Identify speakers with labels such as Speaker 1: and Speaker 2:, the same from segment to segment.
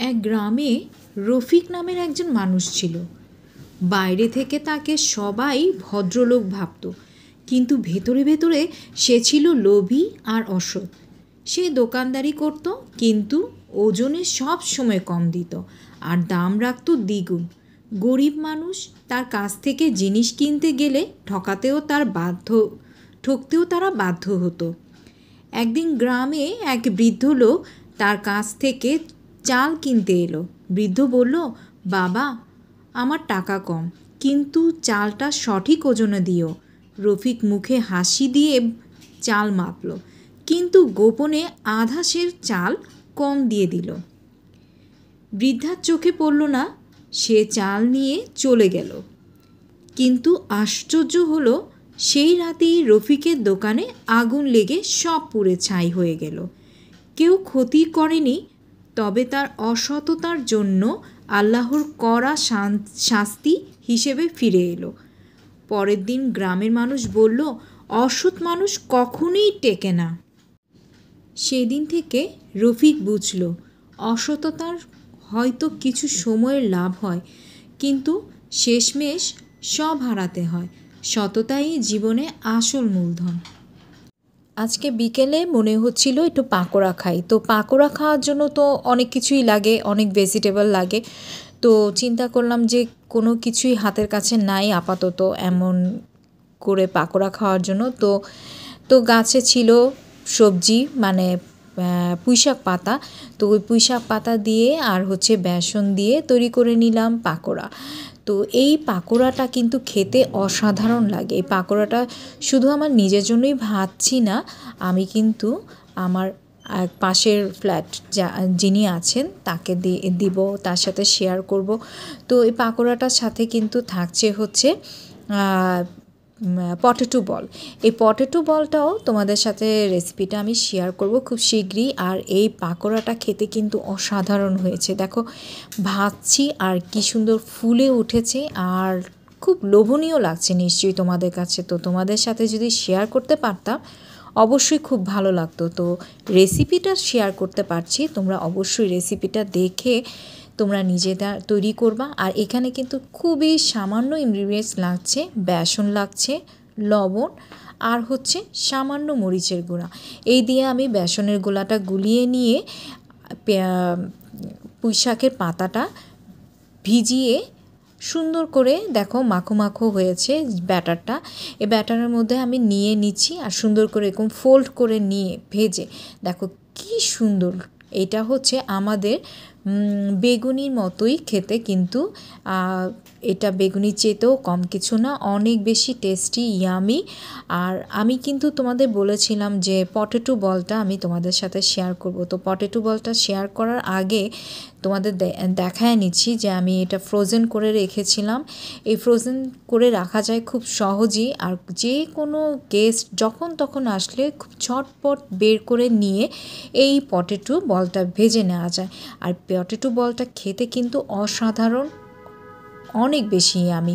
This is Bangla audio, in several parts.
Speaker 1: এক গ্রামে রফিক নামের একজন মানুষ ছিল। বাইরে থেকে তাকে সবাই ভদ্রলোক ভাবত, কিন্তু ভেতরে ভেতরে সে ছিল লোভী আর অসৎ। সে দোকানদারি করত, কিন্তু ওজনে সব সময় কম দিত আর দাম রাখত দ্বিগুণ। গরিব মানুষ তার কাছ থেকে জিনিস কিনতে গেলে ঠকতেও তারা বাধ্য হতো। একদিন গ্রামে এক বৃদ্ধ লোক তার কাছ থেকে চাল কিনতে এলো। বৃদ্ধ বলল, বাবা, আমার টাকা কম, কিন্তু চালটা সঠিক ওজনে দিও। রফিক মুখে হাসি দিয়ে চাল মাপল, কিন্তু গোপনে আধা সের চাল কম দিয়ে দিল। বৃদ্ধার চোখে পড়ল না, সে চাল নিয়ে চলে গেল। কিন্তু আশ্চর্য হলো, সেই রাতেই রফিকের দোকানে আগুন লেগে সব পুড়ে ছাই হয়ে গেল। কেউ ক্ষতি করেনি, তবে তার অসততার জন্য আল্লাহর কড়া শাস্তি হিসেবে ফিরে এলো। পরের দিন গ্রামের মানুষ বলল, অসৎ মানুষ কখনোই টেকে না। সেদিন থেকে রফিক বুঝল, অসততার হয়তো কিছু সময়ের লাভ হয়, কিন্তু শেষমেশ সব হারাতে হয়। সততাই জীবনে আসল মূলধন। আজকে বিকেলে মনে হচ্ছিল একটু পাকোড়া খাই। তো পাকোড়া খাওয়ার জন্য তো অনেক কিছুই লাগে, অনেক ভেজিটেবল লাগে। তো চিন্তা করলাম যে কোনো কিছুই হাতের কাছে নাই আপাতত এমন করে পাকোড়া খাওয়ার জন্য। তো গাছে ছিল সবজি, মানে পুঁইশাক পাতা। তো ওই পুঁইশাক পাতা দিয়ে আর বেসন দিয়ে তৈরি করে নিলাম পাকোড়া। তো এই পাকোড়াটা কিন্তু খেতে অসাধারণ লাগে। এই পাকোড়াটা শুধু আমার নিজের জন্যই ভাজছি না, আমি কিন্তু আমার পাশের ফ্ল্যাট যিনি আছেন তাকে দিব, তার সাথে শেয়ার করব। তো এই পাকোড়াটার সাথে কিন্তু থাকছে পটেটো বল। এই পটেটো বলটাও তোমাদের সাথে রেসিপিটা আমি শেয়ার করব খুব শীঘ্রই। আর এই পাকোড়াটা খেতে কিন্তু অসাধারণ হয়েছে। দেখো ভাজছি আর কি সুন্দর ফুলে উঠেছে, আর খুব লোভনীয় লাগছে নিশ্চয়ই তোমাদের কাছে। তো তোমাদের সাথে যদি শেয়ার করতে পারতাম অবশ্যই খুব ভালো লাগতো। তো রেসিপিটা শেয়ার করতে পারছি, তোমরা অবশ্যই রেসিপিটা দেখে তোমরা নিজেরা তৈরি করবা। আর এখানে কিন্তু খুবই সামান্য ইনগ্রিডিয়েন্টস লাগছে, বেসন লাগছে, লবণ আর সামান্য মরিচের গুঁড়া। এই দিয়ে আমি বেসনের গোলাটা গুলিয়ে নিয়ে পুঁইশাকের পাতাটা ভিজিয়ে সুন্দর করে দেখো মাখো মাখো হয়েছে ব্যাটারটা। এই ব্যাটারের মধ্যে আমি নিয়ে নিচ্ছি আর সুন্দর করে এরকম ফোল্ড করে নিয়ে ভেজে দেখো কি সুন্দর। এটা আমাদের বেগুনির মতোই খেতে, কিন্তু এটা বেগুনির চেয়েতেও কম কিছু না, অনেক বেশি টেস্টি, ইয়ামি। আর আমি কিন্তু তোমাদের বলেছিলাম যে পটেটো বলটা আমি তোমাদের সাথে শেয়ার করব। তো পটেটো বলটা শেয়ার করার আগে তোমাদের দেখায় নিচ্ছি যে আমি এটা ফ্রোজেন করে রেখেছিলাম। এই ফ্রোজেন করে রাখা যায় খুব সহজেই, আর যে কোনো গেস্ট যখন তখন আসলে খুব ঝটপট বের করে নিয়ে এই পটেটো বলটা ভেজে নেওয়া যায়। আর পটেটো বলটা খেতে কিন্তু অসাধারণ, অনেক বেশি আমি।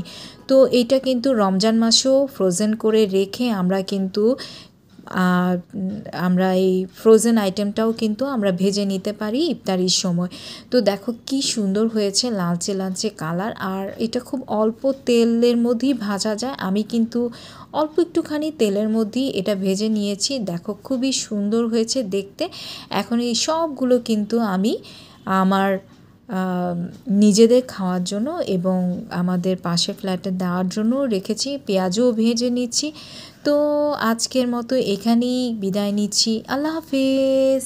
Speaker 1: তো এইটা কিন্তু রমজান মাসেও ফ্রোজেন করে রেখে আমরা এই ফ্রোজেন আইটেমটাও কিন্তু আমরা ভেজে নিতে পারি ইফতারির সময়। তো দেখো কি সুন্দর হয়েছে, লালচে লালচে কালার। আর এটা খুব অল্প তেলের মধ্যেই ভাজা যায়, আমি কিন্তু অল্প একটুখানি তেলের মধ্যেই এটা ভেজে নিয়েছি। দেখো খুবই সুন্দর হয়েছে দেখতে। এখন এই সবগুলো কিন্তু আমি আমার নিজেদের খাওয়ার জন্য এবং আমাদের পাশের ফ্ল্যাটে দেওয়ার জন্য রেখেছি। পেঁয়াজও ভেজে নিচ্ছি। তো আজকের মতো এখানেই বিদায় নিচ্ছি। আল্লাহ হাফেজ।